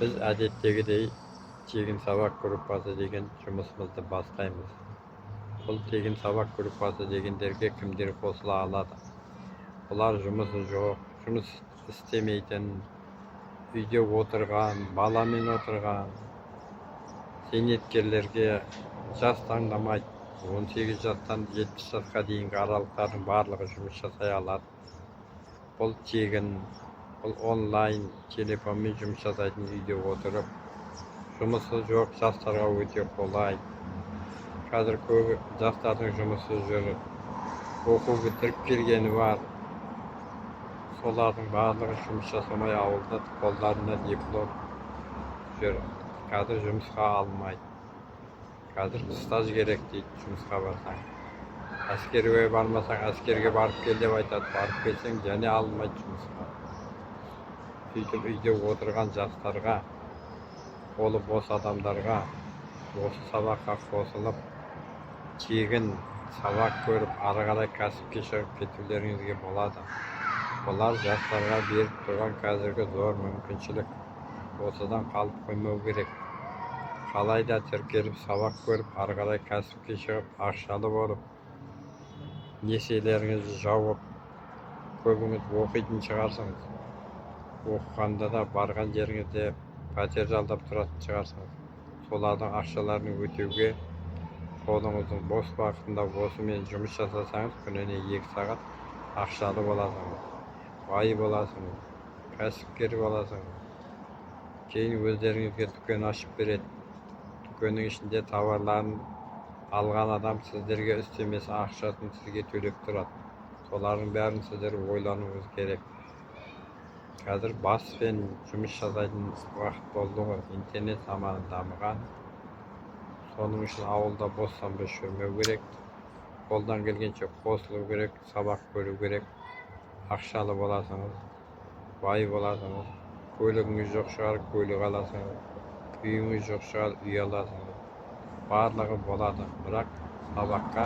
Biz adetdagidek tegin sabak gruppasi degan жұмысымызды boslaymiz. Бұл tegin sabak gruppasi deganlarga kimdir qo'shila oladi? Ular жұмысы жоқ, жұмыс істемейтін, үйде отырған, баламен отырған, зейнеткерлерге жас таңдамайды. 18 жастан 70 жасқа дейінгі аралықтардың барлығы жұмыс жасай алады. Бұл тегін, бұл онлайн телефонмен жұмыс жасайтын үйде отырып, жұмысы жоқ жастарға өте қолай. Қазір көбі жастардың жұмысы жүр, оқу бітіріп келгені бар. Солардың барлығы жұмыс жасамай ауылда қолдарына диплом жүр. Қазір жұмысқа алмайды. Қазір стаж керек дейді жұмысқа барсаң. Әскерге бармасаң, әскерге барып кел деп айтады. Барып келсең, және алмайды жұмысқа. Сөйтіп үйде отырған жастарға, қолы бос адамдарға осы сабаққа қосылып, тегін сабақ көріп, ары қарай кәсіпке шығып кетулеріңізге болады. Бұлар жастарға беріп тұрған қазіргі зор мүмкіншілік. Осыдан қалып қоймау керек. Қалайда тіркеліп сабақ көріп, ары қарай кәсіпке шығып, ақшалы болып, несиелеріңізді жауып, көбіңіз оқитын шығарсыңыз. Оқығанда да барған жеріңізде пәтер жалдап тұратын шығарсыңыз. Солардың ақшаларын өтеуге қолыңыздың бос уақытында осымен жұмыс жасасаңыз, күніне 2 сағат ақшалы боласыңыз. Бай боласыңыз, кәсіпкер боласыңыз. Кейін өздеріңізге дүкен ашып береді. Дүкеннің ішінде тауарларын алған адам сіздерге үстемесі ақшасын сізге төлеп тұрады. Солардың бәрін сіздер ойлануыңыз керек. Қазір баспен жұмыс жасайтын уақыт болды ғой. Интернет заманы дамыған. Соның үшін ауылда бостан-бос жүрмеу керек. Қолдан келгенше қосылу керек, сабақ көру керек. Ақшалы боласыңыз, бай боласыңыз. Көлігіңіз жоқ шығар, көлік аласыңыз. Үйіңіз жоқ шығар, үй аласыңыз. Барлығы болады, бірақ сабаққа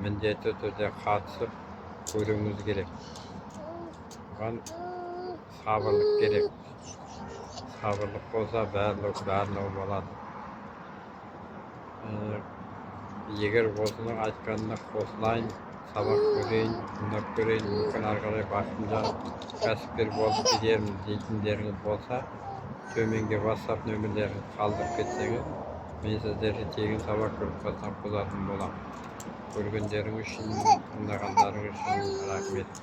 міндетті түрде қатысып көруіңіз керек. Бұған сабырлық керек. Сабырлық болса барлығы болады. Егер осының айтқанына қосылайын, сабақ көрейін, тыңдап көрейін, мүмкін ары қарай бақытымда кәсіпкер болып кетермін дейтіндеріңіз болса, төменге WhatsApp нөмірлерін қалдырып кетсеңіз, мен сіздерге тегін сабақ группасынан қосатын боламын. Көргендерің үшін, тыңдағандарың үшін рахмет.